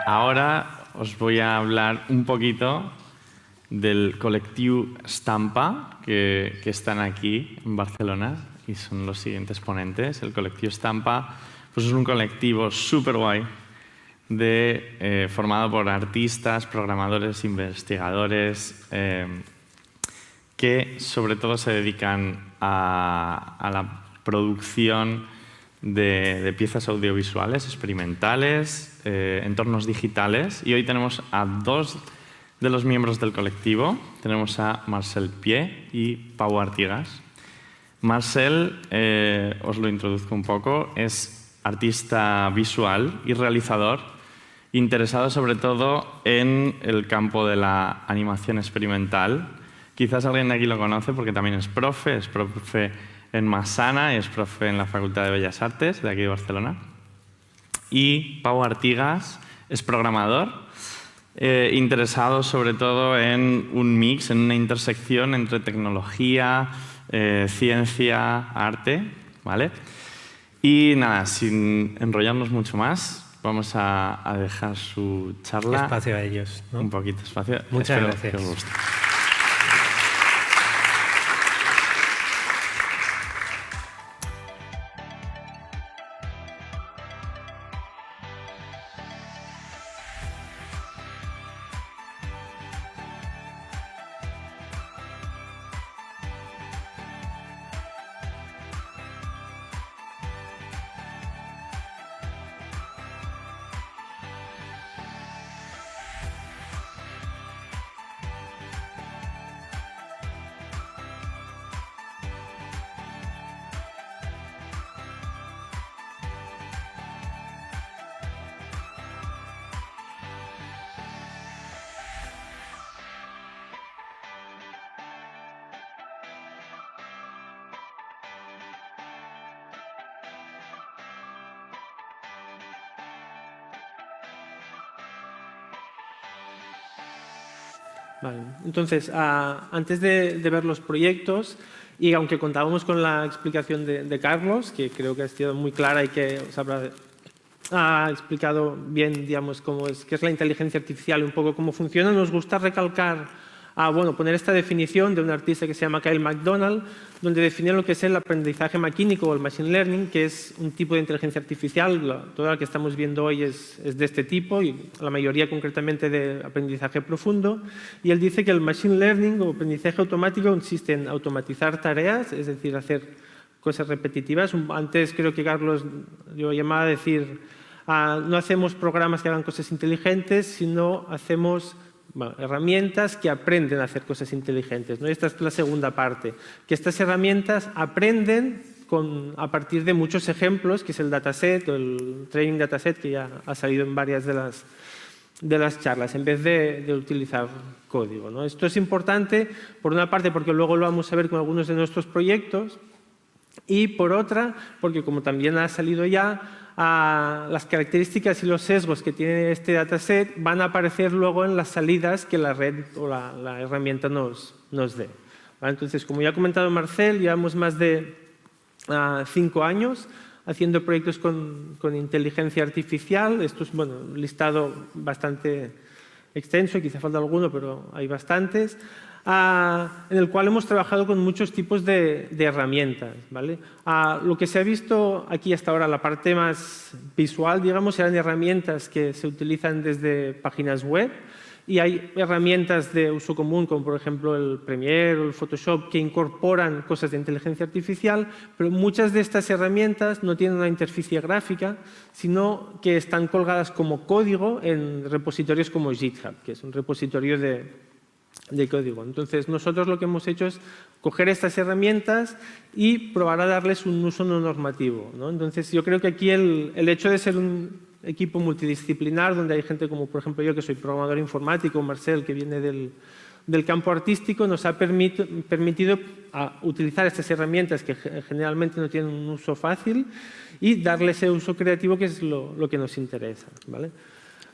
Ahora os voy a hablar un poquito del colectivo Stampa, que están aquí en Barcelona y son los siguientes ponentes. El colectivo Stampa pues es un colectivo súper guay formado por artistas, programadores, investigadores que sobre todo se dedican a la producción de piezas audiovisuales, experimentales, entornos digitales. Y hoy tenemos a dos de los miembros del colectivo. Tenemos a Marcel Pié y Pau Artigas. Marcel, os lo introduzco un poco, es artista visual y realizador, interesado sobre todo en el campo de la animación experimental. Quizás alguien de aquí lo conoce porque también es profe en Massana y es profe en la Facultad de Bellas Artes de aquí de Barcelona. Y Pau Artigas es programador, interesado sobre todo en un mix, en una intersección entre tecnología, ciencia, arte, ¿vale? Y nada, sin enrollarnos mucho más, vamos a dejar su charla. Espacio a ellos, ¿no? Un poquito espacio. Muchas gracias. Que os guste. Vale. Entonces, antes de ver los proyectos, y aunque contábamos con la explicación de Carlos, que creo que ha sido muy clara y que os ha explicado bien, digamos, qué es la inteligencia artificial y un poco cómo funciona, nos gusta recalcar, poner esta definición de un artista que se llama Kyle MacDonald, donde define lo que es el aprendizaje maquínico o el machine learning, que es un tipo de inteligencia artificial. Toda la que estamos viendo hoy es de este tipo, y la mayoría concretamente de aprendizaje profundo. Y él dice que el machine learning o aprendizaje automático consiste en automatizar tareas, es decir, hacer cosas repetitivas. Antes creo que Carlos yo llamaba a decir, no hacemos programas que hagan cosas inteligentes, sino hacemos herramientas que aprenden a hacer cosas inteligentes, ¿no? Esta es la segunda parte, que estas herramientas aprenden a partir de muchos ejemplos, que es el dataset o el training dataset, que ya ha salido en varias de las charlas, en vez de utilizar código, ¿no? Esto es importante, por una parte, porque luego lo vamos a ver con algunos de nuestros proyectos, y por otra, porque como también ha salido ya, las características y los sesgos que tiene este dataset van a aparecer luego en las salidas que la red o la herramienta nos dé. ¿Vale? Entonces, como ya ha comentado Marcel, llevamos más de 5 años haciendo proyectos con inteligencia artificial. Esto es un listado bastante extenso, quizá falta alguno, pero hay bastantes. En el cual hemos trabajado con muchos tipos de herramientas, ¿vale? Lo que se ha visto aquí hasta ahora, la parte más visual, digamos, eran herramientas que se utilizan desde páginas web, y hay herramientas de uso común, como por ejemplo el Premiere o el Photoshop, que incorporan cosas de inteligencia artificial, pero muchas de estas herramientas no tienen una interfaz gráfica, sino que están colgadas como código en repositorios como GitHub, que es un repositorio de código. Entonces, nosotros lo que hemos hecho es coger estas herramientas y probar a darles un uso no normativo, ¿no? Entonces, yo creo que aquí el hecho de ser un equipo multidisciplinar, donde hay gente como, por ejemplo, yo que soy programador informático, Marcel, que viene del campo artístico, nos ha permitido utilizar estas herramientas que generalmente no tienen un uso fácil y darle ese uso creativo que es lo que nos interesa, ¿vale?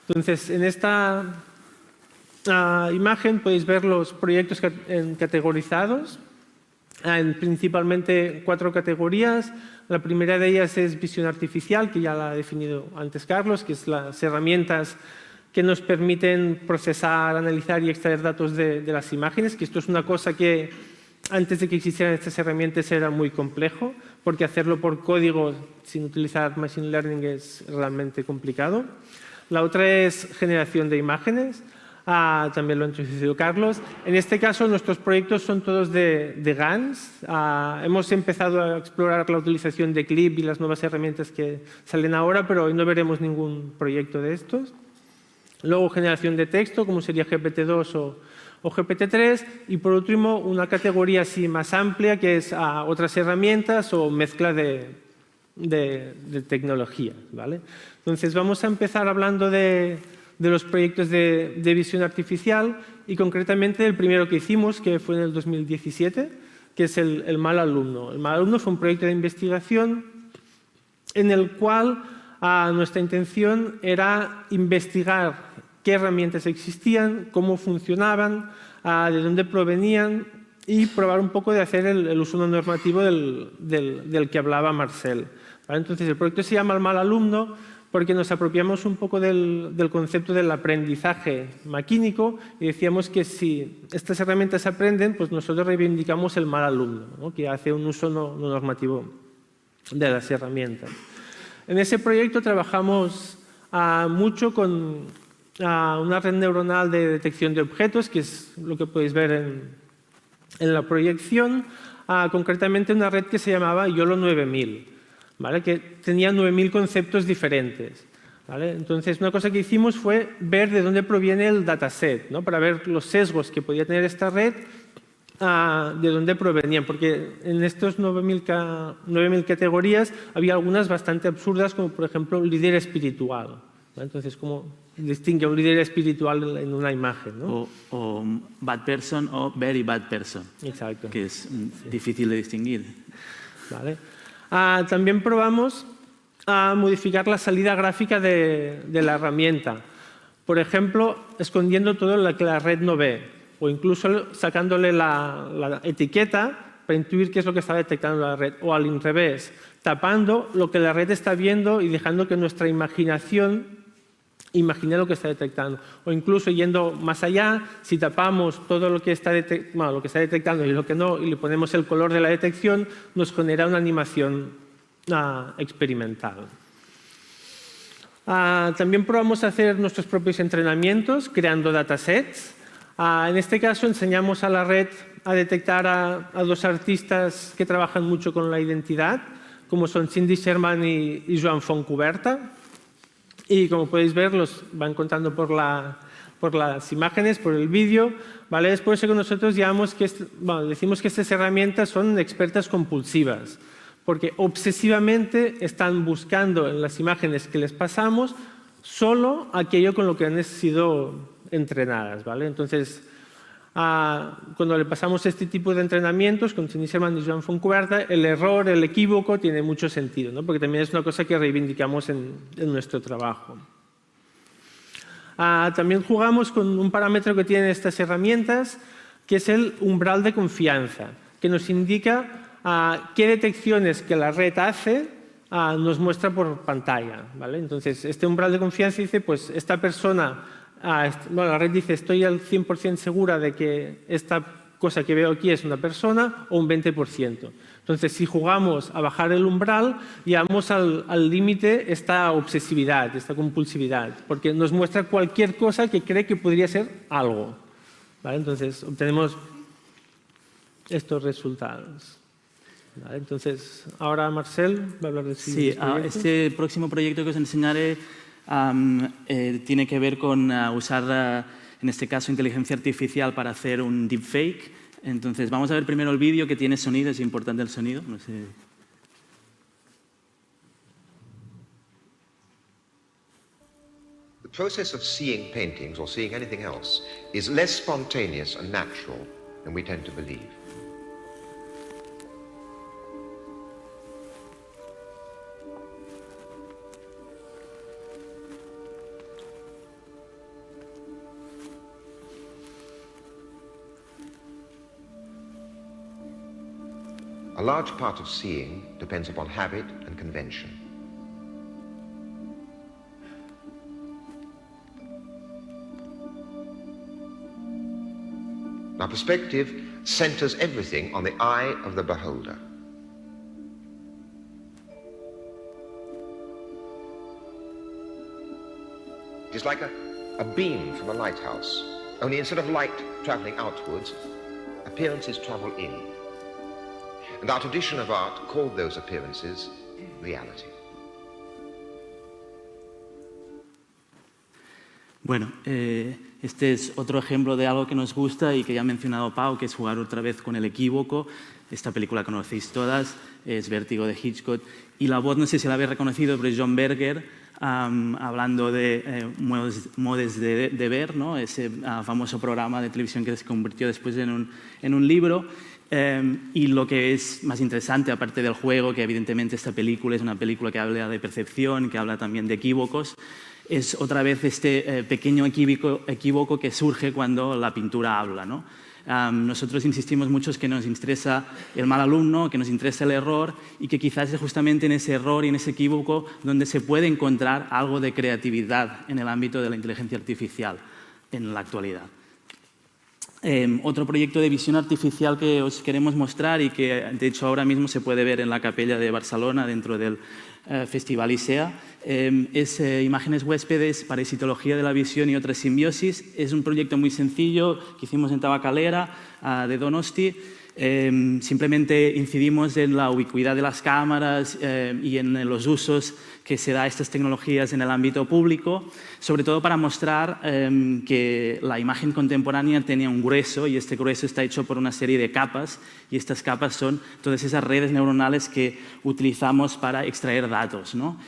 Entonces, en esta imagen podéis ver los proyectos categorizados en principalmente 4 categorías. La primera de ellas es visión artificial, que ya la ha definido antes Carlos, que es las herramientas que nos permiten procesar, analizar y extraer datos de las imágenes, que esto es una cosa que antes de que existieran estas herramientas era muy complejo, porque hacerlo por código sin utilizar Machine Learning es realmente complicado. La otra es generación de imágenes, también lo ha introducido Carlos. En este caso, nuestros proyectos son todos de GANs. Hemos empezado a explorar la utilización de Clip y las nuevas herramientas que salen ahora, pero hoy no veremos ningún proyecto de estos. Luego, generación de texto, como sería GPT-2 o GPT-3. Y, por último, una categoría así más amplia, que es otras herramientas o mezcla de tecnologías, ¿vale? Entonces, vamos a empezar hablando de los proyectos de visión artificial y, concretamente, el primero que hicimos, que fue en el 2017, que es el Mal Alumno. El Mal Alumno fue un proyecto de investigación en el cual nuestra intención era investigar qué herramientas existían, cómo funcionaban, de dónde provenían y probar un poco de hacer el uso no normativo del que hablaba Marcel. ¿Vale? Entonces, el proyecto se llama El Mal Alumno porque nos apropiamos un poco del concepto del aprendizaje maquínico y decíamos que si estas herramientas aprenden, pues nosotros reivindicamos el mal alumno, ¿no? Que hace un uso no normativo de las herramientas. En ese proyecto trabajamos mucho con una red neuronal de detección de objetos, que es lo que podéis ver en la proyección, concretamente una red que se llamaba YOLO 9000, ¿vale? Que tenía 9000 conceptos diferentes, ¿vale? Entonces, una cosa que hicimos fue ver de dónde proviene el dataset, ¿no? Para ver los sesgos que podía tener esta red, de dónde provenían, porque en estos 9000 categorías había algunas bastante absurdas, como por ejemplo líder espiritual, ¿no? Entonces, ¿cómo distingue un líder espiritual en una imagen, ¿no? O bad person o very bad person. Exacto. Que es difícil de distinguir. ¿Vale? También probamos a modificar la salida gráfica de la herramienta. Por ejemplo, escondiendo todo lo que la red no ve o incluso sacándole la etiqueta para intuir qué es lo que está detectando la red, o al revés, tapando lo que la red está viendo y dejando que nuestra imaginación imagine lo que está detectando. O incluso yendo más allá, si tapamos todo lo que está detectando y lo que no, y le ponemos el color de la detección, nos genera una animación experimental. También probamos a hacer nuestros propios entrenamientos creando datasets. En este caso enseñamos a la red a detectar a dos artistas que trabajan mucho con la identidad, como son Cindy Sherman y Joan Fontcuberta. Y como podéis ver, los van contando por las imágenes, por el vídeo, ¿vale? Es por eso que nosotros decimos que estas herramientas son expertas compulsivas, porque obsesivamente están buscando en las imágenes que les pasamos solo aquello con lo que han sido entrenadas, ¿vale? Entonces, cuando le pasamos este tipo de entrenamientos con Cindy Sherman y Joan Fontcuberta, el error, el equívoco tiene mucho sentido, ¿no? Porque también es una cosa que reivindicamos en nuestro trabajo. También jugamos con un parámetro que tienen estas herramientas, que es el umbral de confianza, que nos indica qué detecciones que la red hace nos muestra por pantalla, ¿vale? Entonces, este umbral de confianza dice, pues esta persona, la red dice, estoy al 100% segura de que esta cosa que veo aquí es una persona, o un 20%. Entonces, si jugamos a bajar el umbral, llevamos al límite esta obsesividad, esta compulsividad, porque nos muestra cualquier cosa que cree que podría ser algo, ¿vale? Entonces, obtenemos estos resultados. ¿Vale? Entonces, ahora Marcel va a hablar de este próximo proyecto que os enseñaré tiene que ver con usar, en este caso, inteligencia artificial para hacer un deepfake. Entonces, vamos a ver primero el vídeo que tiene sonido, es importante el sonido. No sé. The process of seeing paintings or seeing anything else is less spontaneous and natural than we tend to believe. A large part of seeing depends upon habit and convention. Now, perspective centers everything on the eye of the beholder. It is like a beam from a lighthouse, only instead of light traveling outwards, appearances travel in. And our tradition of art called those appearances reality. Bueno, este es otro ejemplo de algo que nos gusta y que ya ha mencionado Pau, que es jugar otra vez con el equívoco. Esta película conocéis todas, es Vértigo de Hitchcock. Y la voz, no sé si la habéis reconocido, pero es John Berger, hablando de modes de ver, ¿no? Ese famoso programa de televisión que se convirtió después en un libro. Y lo que es más interesante, aparte del juego, que evidentemente esta película es una película que habla de percepción, que habla también de equívocos, es otra vez este pequeño equívoco que surge cuando la pintura habla, ¿no? Nosotros insistimos mucho en que nos interesa el mal alumno, que nos interesa el error y que quizás es justamente en ese error y en ese equívoco donde se puede encontrar algo de creatividad en el ámbito de la inteligencia artificial en la actualidad. Otro proyecto de visión artificial que os queremos mostrar y que de hecho ahora mismo se puede ver en la Capella de Barcelona dentro del Festival ISEA es Imágenes huéspedes, parasitología de la visión y otras simbiosis. Es un proyecto muy sencillo que hicimos en Tabacalera de Donosti. Simplemente incidimos en la ubicuidad de las cámaras y en los usos que se da a estas tecnologías en el ámbito público, sobre todo para mostrar que la imagen contemporánea tenía un grueso y este grueso está hecho por una serie de capas y estas capas son todas esas redes neuronales que utilizamos para extraer datos, ¿no?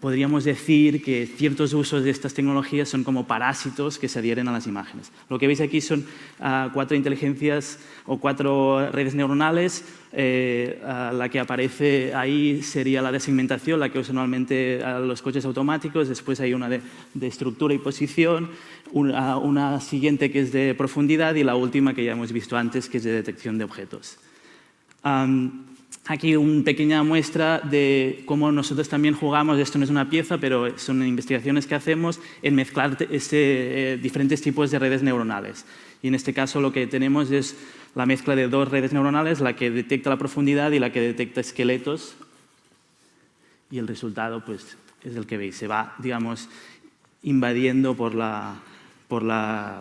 Podríamos decir que ciertos usos de estas tecnologías son como parásitos que se adhieren a las imágenes. Lo que veis aquí son 4 inteligencias o 4 redes neuronales. La que aparece ahí sería la de segmentación, la que usan normalmente los coches automáticos. Después hay una de estructura y posición, una siguiente que es de profundidad y la última que ya hemos visto antes, que es de detección de objetos. Aquí una pequeña muestra de cómo nosotros también jugamos, esto no es una pieza, pero son investigaciones que hacemos en mezclar diferentes tipos de redes neuronales. Y en este caso lo que tenemos es la mezcla de 2 redes neuronales, la que detecta la profundidad y la que detecta esqueletos. Y el resultado pues, es el que veis. Se va, digamos, invadiendo por la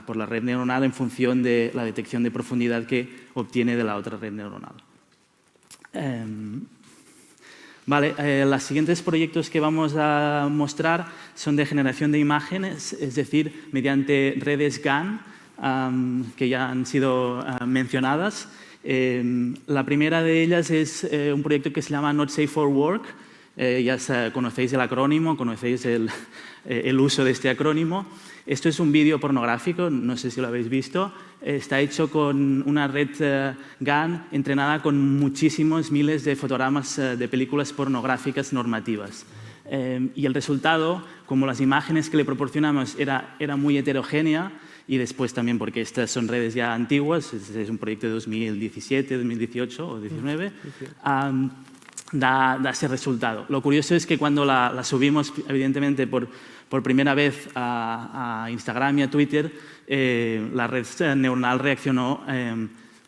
red neuronal en función de la detección de profundidad que obtiene de la otra red neuronal. Los siguientes proyectos que vamos a mostrar son de generación de imágenes, es decir, mediante redes GAN, que ya han sido mencionadas. La primera de ellas es un proyecto que se llama Not Safe for Work. Ya conocéis el acrónimo, conocéis el uso de este acrónimo. Esto es un vídeo pornográfico, no sé si lo habéis visto. Está hecho con una red GAN entrenada con muchísimos miles de fotogramas de películas pornográficas normativas. Y el resultado, como las imágenes que le proporcionamos era muy heterogénea, y después también porque estas son redes ya antiguas, es un proyecto de 2017, 2018 o 2019, da ese resultado. Lo curioso es que cuando la subimos, evidentemente, por primera vez a Instagram y a Twitter, la red neuronal reaccionó,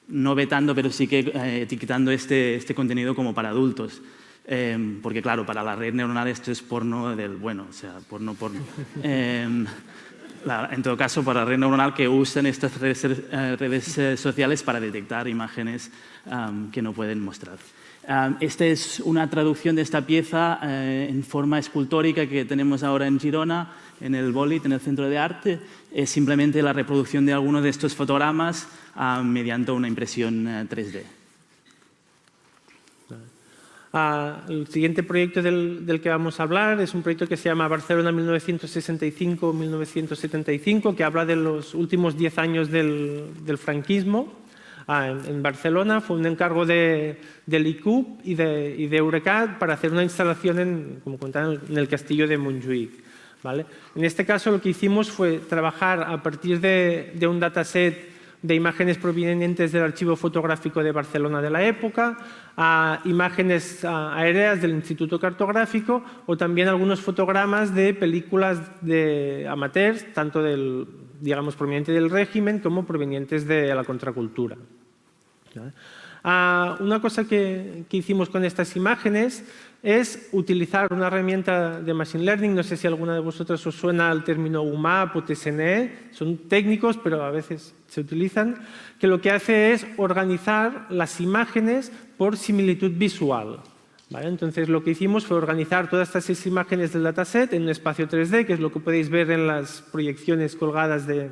no vetando, pero sí que etiquetando este contenido como para adultos. Porque, claro, para la red neuronal esto es porno del bueno, o sea, porno. En todo caso, para la red neuronal que usan estas redes sociales para detectar imágenes que no pueden mostrar. Esta es una traducción de esta pieza en forma escultórica que tenemos ahora en Girona, en el Bolit, en el Centro de Arte. Es simplemente la reproducción de alguno de estos fotogramas mediante una impresión 3D. El siguiente proyecto del que vamos a hablar es un proyecto que se llama Barcelona 1965-1975, que habla de los últimos 10 años del franquismo. En Barcelona fue un encargo del ICUP y de Eurecat para hacer una instalación, como contaban, en el castillo de Montjuïc, ¿vale? En este caso lo que hicimos fue trabajar a partir de un dataset de imágenes provenientes del archivo fotográfico de Barcelona de la época, a imágenes aéreas del Instituto Cartográfico o también algunos fotogramas de películas de amateurs, tanto del digamos, provenientes del régimen como provenientes de la contracultura. Una cosa que hicimos con estas imágenes es utilizar una herramienta de Machine Learning. No sé si a alguna de vosotros os suena el término UMAP o TSNE, son técnicos, pero a veces se utilizan, que lo que hace es organizar las imágenes por similitud visual. ¿Vale? Entonces, lo que hicimos fue organizar todas estas 6 imágenes del dataset en un espacio 3D, que es lo que podéis ver en las proyecciones colgadas de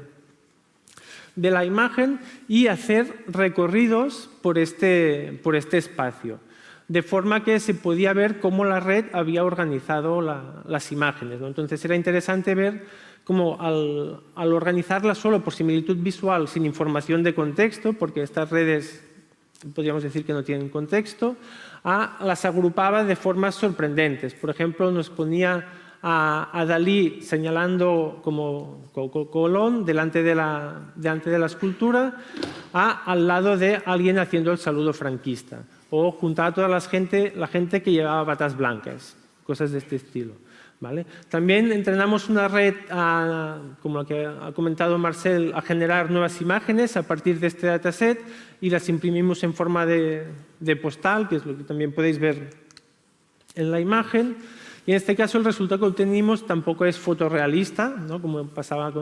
la imagen, y hacer recorridos por este espacio, de forma que se podía ver cómo la red había organizado las imágenes, ¿no? Entonces era interesante ver cómo al organizarlas solo por similitud visual, sin información de contexto, porque estas redes podríamos decir que no tienen contexto, las agrupaba de formas sorprendentes. Por ejemplo, nos ponía a Dalí señalando como Colón delante de la escultura, al lado de alguien haciendo el saludo franquista, o juntaba a toda la gente que llevaba batas blancas, cosas de este estilo. ¿Vale? También entrenamos una red, como la que ha comentado Marcel, a generar nuevas imágenes a partir de este dataset y las imprimimos en forma de postal, que es lo que también podéis ver en la imagen. Y en este caso el resultado que obtenimos tampoco es fotorrealista, ¿no? Como pasaba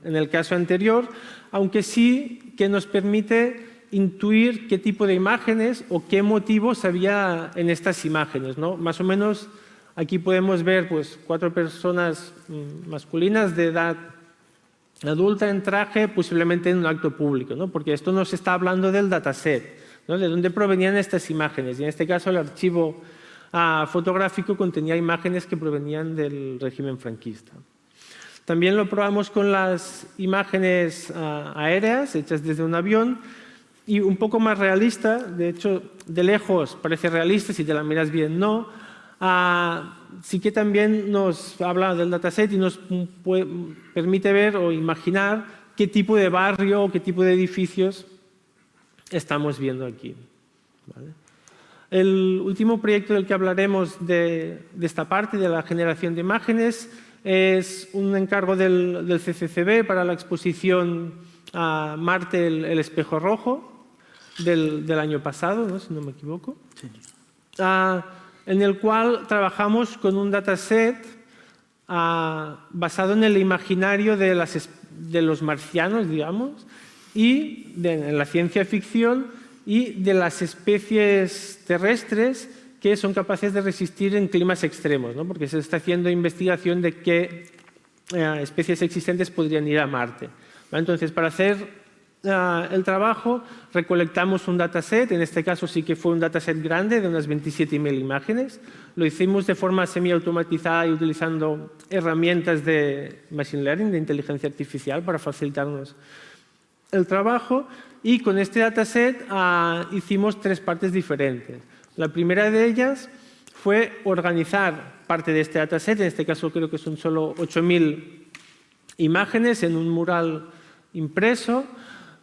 en el caso anterior, aunque sí que nos permite intuir qué tipo de imágenes o qué motivos había en estas imágenes, ¿no? Más o menos aquí podemos ver pues, 4 personas masculinas de edad adulta en traje, posiblemente en un acto público, ¿no? Porque esto nos está hablando del dataset, ¿no? De dónde provenían estas imágenes. Y en este caso el archivo fotográfico contenía imágenes que provenían del régimen franquista. También lo probamos con las imágenes aéreas hechas desde un avión y un poco más realista. De hecho, de lejos parece realista, si te la miras bien no. Sí que también nos habla del dataset y nos permite ver o imaginar qué tipo de barrio o qué tipo de edificios estamos viendo aquí. ¿Vale? El último proyecto del que hablaremos de esta parte, de la generación de imágenes, es un encargo del CCCB para la exposición a Marte, el espejo rojo, del año pasado, ¿no? Si no me equivoco. Sí. En el cual trabajamos con un dataset basado en el imaginario de los marcianos, digamos, y en la ciencia ficción y de las especies terrestres que son capaces de resistir en climas extremos, ¿no? Porque se está haciendo investigación de qué especies existentes podrían ir a Marte. ¿Vale? Entonces, para hacer el trabajo, recolectamos un dataset, en este caso sí que fue un dataset grande de unas 27.000 imágenes. Lo hicimos de forma semiautomatizada y utilizando herramientas de Machine Learning, de inteligencia artificial, para facilitarnos el trabajo. Y con este dataset hicimos 3 partes diferentes. La primera de ellas fue organizar parte de este dataset, en este caso creo que son solo 8.000 imágenes en un mural impreso,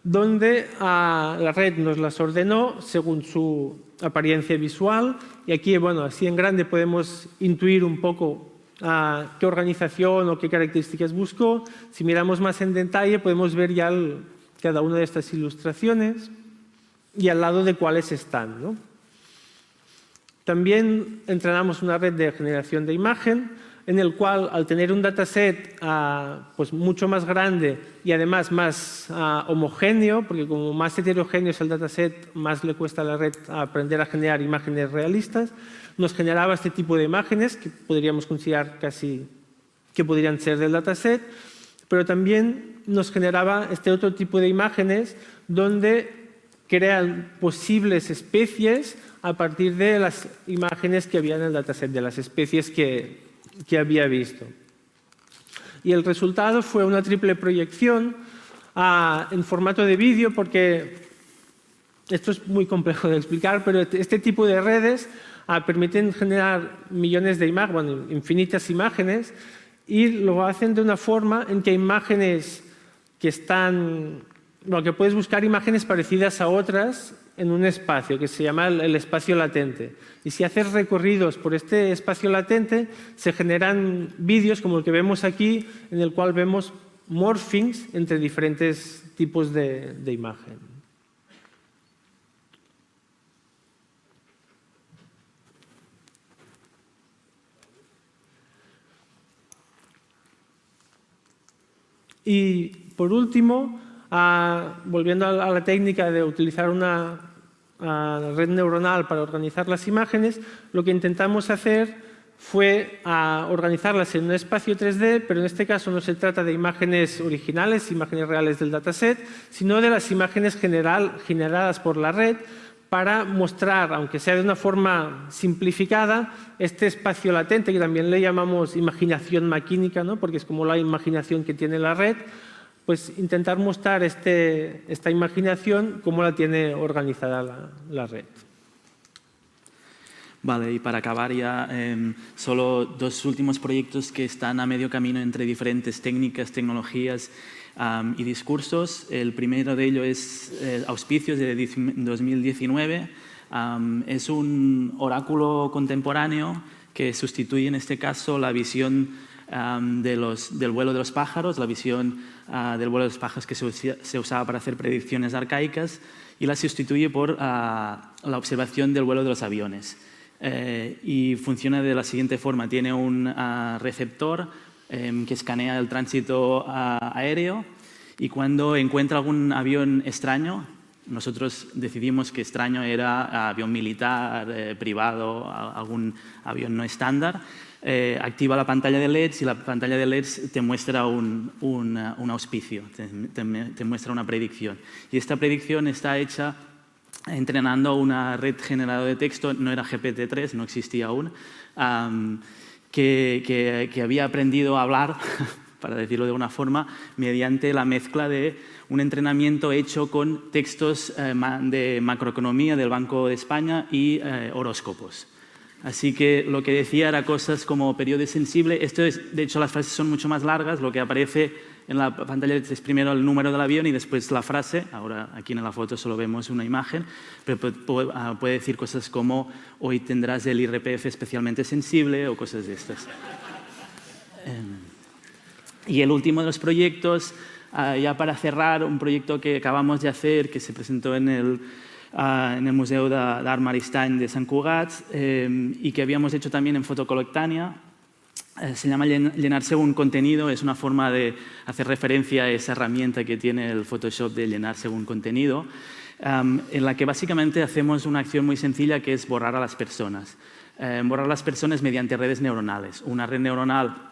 donde la red nos las ordenó según su apariencia visual. Y aquí, bueno, así en grande podemos intuir un poco qué organización o qué características buscó. Si miramos más en detalle podemos ver ya cada una de estas ilustraciones y al lado de cuáles están, ¿no? También entrenamos una red de generación de imagen en el cual, al tener un dataset pues mucho más grande y además más homogéneo, porque como más heterogéneo es el dataset, más le cuesta a la red aprender a generar imágenes realistas, nos generaba este tipo de imágenes que podríamos considerar casi que podrían ser del dataset, pero también nos generaba este otro tipo de imágenes donde crean posibles especies a partir de las imágenes que había en el dataset, de las especies que había visto. Y el resultado fue una triple proyección en formato de vídeo, porque esto es muy complejo de explicar, pero este tipo de redes permiten generar millones de imágenes, bueno, infinitas imágenes, y lo hacen de una forma en que hay imágenes que están... Bueno, que puedes buscar imágenes parecidas a otras en un espacio que se llama el espacio latente. Y si haces recorridos por este espacio latente, se generan vídeos como el que vemos aquí, en el cual vemos morphings entre diferentes tipos de imagen. Y por último, volviendo a la técnica de utilizar una red neuronal para organizar las imágenes, lo que intentamos hacer fue organizarlas en un espacio 3D, pero en este caso no se trata de imágenes originales, imágenes reales del dataset, sino de las imágenes generadas por la red para mostrar, aunque sea de una forma simplificada, este espacio latente, que también le llamamos imaginación maquínica, ¿no? Porque es como la imaginación que tiene la red, pues intentar mostrar esta imaginación cómo la tiene organizada la red. Vale, y para acabar ya, solo dos últimos proyectos que están a medio camino entre diferentes técnicas, tecnologías y discursos. El primero de ellos es Auspicios de 2019. Es un oráculo contemporáneo que sustituye en este caso la visión del vuelo de los pájaros, la visión del vuelo de los pájaros que se usaba para hacer predicciones arcaicas, y la sustituye por la observación del vuelo de los aviones. Y funciona de la siguiente forma. Tiene un receptor que escanea el tránsito aéreo, y cuando encuentra algún avión extraño, nosotros decidimos que extraño era avión militar, privado, algún avión no estándar, activa la pantalla de LEDs, y la pantalla de LEDs te muestra un auspicio, te muestra una predicción. Y esta predicción está hecha entrenando una red generadora de texto, no era GPT-3, no existía aún, que había aprendido a hablar, para decirlo de alguna forma, mediante la mezcla de un entrenamiento hecho con textos de macroeconomía del Banco de España y horóscopos. Así que lo que decía era cosas como periodo sensible. De hecho, las frases son mucho más largas. Lo que aparece en la pantalla es primero el número del avión y después la frase. Ahora aquí en la foto solo vemos una imagen, pero puede decir cosas como hoy tendrás el IRPF especialmente sensible o cosas de estas. Y el último de los proyectos, ya para cerrar, un proyecto que acabamos de hacer, que se presentó en el Museu d'Art Maristany de Sant Cugat y que habíamos hecho también en Fotocolectània. Se llama llenar según contenido. Es una forma de hacer referencia a esa herramienta que tiene el Photoshop de llenar según contenido, en la que básicamente hacemos una acción muy sencilla, que es borrar a las personas. Borrar a las personas mediante redes neuronales. Una red neuronal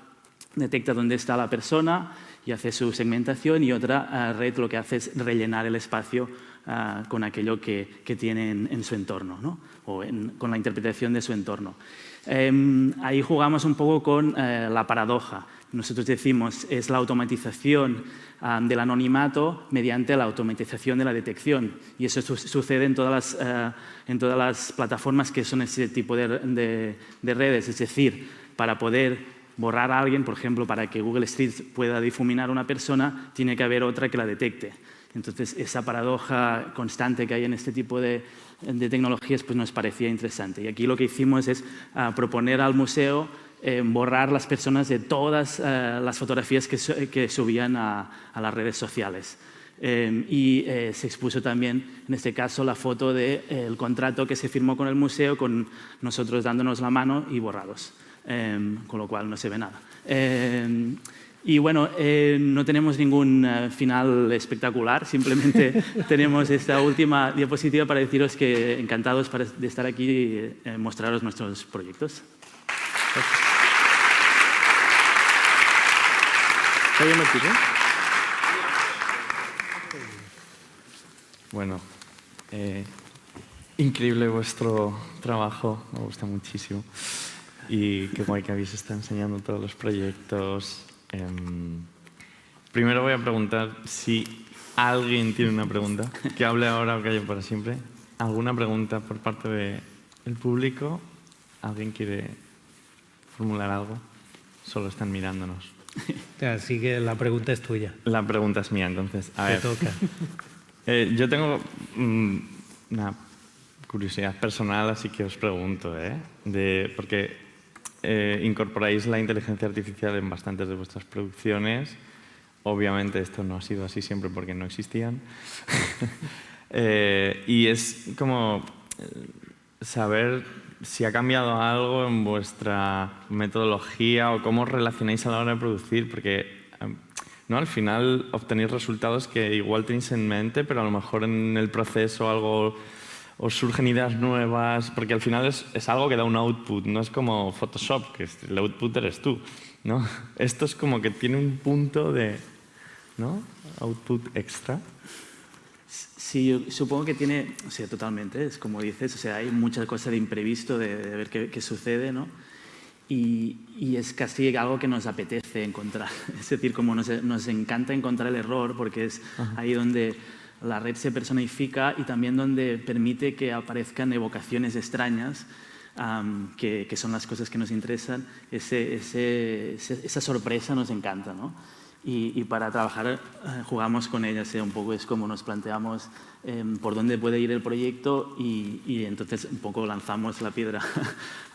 detecta dónde está la persona y hace su segmentación, y otra red lo que hace es rellenar el espacio con aquello que tiene en su entorno, ¿no? O con la interpretación de su entorno. Ahí jugamos un poco con la paradoja. Nosotros decimos es la automatización del anonimato mediante la automatización de la detección, y eso sucede en todas las plataformas que son ese tipo de redes. Es decir, para poder borrar a alguien, por ejemplo, para que Google Street pueda difuminar a una persona, tiene que haber otra que la detecte. Entonces, esa paradoja constante que hay en este tipo de tecnologías pues nos parecía interesante. Y aquí lo que hicimos es proponer al museo borrar las personas de todas las fotografías que subían a las redes sociales. Y se expuso también, en este caso, la foto del contrato que se firmó con el museo, con nosotros dándonos la mano y borrados. Con lo cual no se ve nada. Y bueno, no tenemos ningún final espectacular, simplemente tenemos esta última diapositiva para deciros que encantados de estar aquí y mostraros nuestros proyectos. Bueno, increíble vuestro trabajo, me gusta muchísimo. Y qué guay que habéis estado enseñando todos los proyectos. Primero voy a preguntar si alguien tiene una pregunta. Que hable ahora o calle para siempre. ¿Alguna pregunta por parte del público? ¿Alguien quiere formular algo? Solo están mirándonos. Así que la pregunta es tuya. La pregunta es mía, entonces. A ver. Te toca. Yo tengo una curiosidad personal, así que os pregunto, porque incorporáis la inteligencia artificial en bastantes de vuestras producciones. Obviamente esto no ha sido así siempre porque no existían. Y es como saber si ha cambiado algo en vuestra metodología o cómo os relacionáis a la hora de producir, porque ¿no? Al final obtenéis resultados que igual tenéis en mente, pero a lo mejor en el proceso algo os surgen ideas nuevas, porque al final es algo que da un output, no es como Photoshop, que el output eres tú, ¿no? Esto es como que tiene un punto de, ¿no? Output extra. Sí, yo supongo que tiene, o sea, totalmente, es como dices, o sea, hay muchas cosas de imprevisto, de ver qué sucede, ¿no? Y es casi algo que nos apetece encontrar. Es decir, como nos encanta encontrar el error, porque es ahí donde la red se personifica y también donde permite que aparezcan evocaciones extrañas, que son las cosas que nos interesan. Esa sorpresa nos encanta, ¿no? Y para trabajar jugamos con ellas, un poco es como nos planteamos por dónde puede ir el proyecto y entonces un poco lanzamos la piedra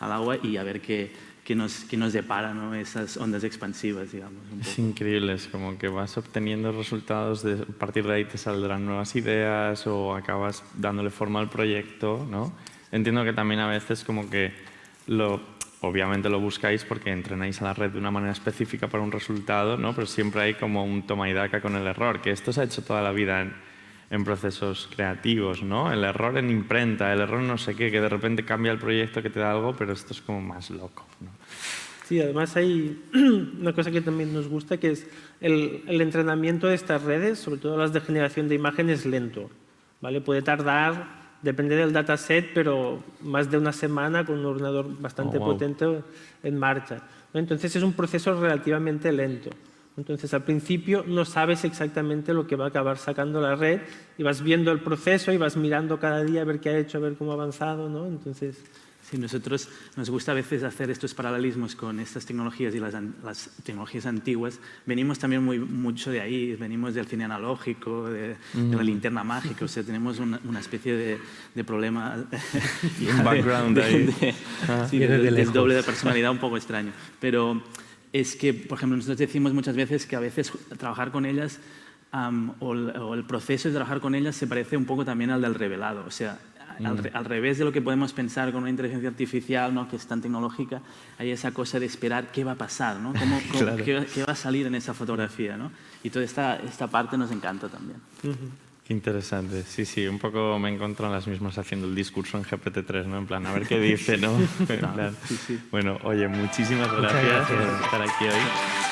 al agua y a ver qué nos depara, ¿no? Esas ondas expansivas, digamos. Es increíble, es como que vas obteniendo resultados, a partir de ahí te saldrán nuevas ideas o acabas dándole forma al proyecto, ¿no? Entiendo que también a veces como que obviamente lo buscáis porque entrenáis a la red de una manera específica para un resultado, ¿no? Pero siempre hay como un toma y daca con el error, que esto se ha hecho toda la vida en procesos creativos, ¿no? El error en imprenta, el error no sé qué, que de repente cambia el proyecto que te da algo, pero esto es como más loco, ¿no? Sí, además hay una cosa que también nos gusta, que es el entrenamiento de estas redes, sobre todo las de generación de imágenes, lento, ¿vale? Puede tardar, depende del dataset, pero más de una semana con un ordenador bastante potente en marcha, ¿no? Entonces es un proceso relativamente lento. Entonces, al principio no sabes exactamente lo que va a acabar sacando la red y vas viendo el proceso y vas mirando cada día a ver qué ha hecho, a ver cómo ha avanzado, ¿no? Entonces... Sí, nosotros nos gusta a veces hacer estos paralelismos con estas tecnologías y las tecnologías antiguas. Venimos también mucho de ahí, venimos del cine analógico, de la linterna mágica, o sea, tenemos una especie de problema. Un background ahí. Del doble de personalidad un poco extraño. Pero es que, por ejemplo, nosotros decimos muchas veces que a veces trabajar con ellas o el proceso de trabajar con ellas se parece un poco también al del revelado. O sea, al revés de lo que podemos pensar con una inteligencia artificial, ¿no? Que es tan tecnológica, hay esa cosa de esperar qué va a pasar, ¿no? Claro. ¿Qué va a salir en esa fotografía, ¿no? Y toda esta parte nos encanta también. Qué interesante. Sí, sí, un poco me encuentro en las mismas haciendo el discurso en GPT-3, ¿no? En plan, a ver qué dice, ¿no? En plan, Sí. Bueno, oye, muchísimas gracias por estar aquí hoy.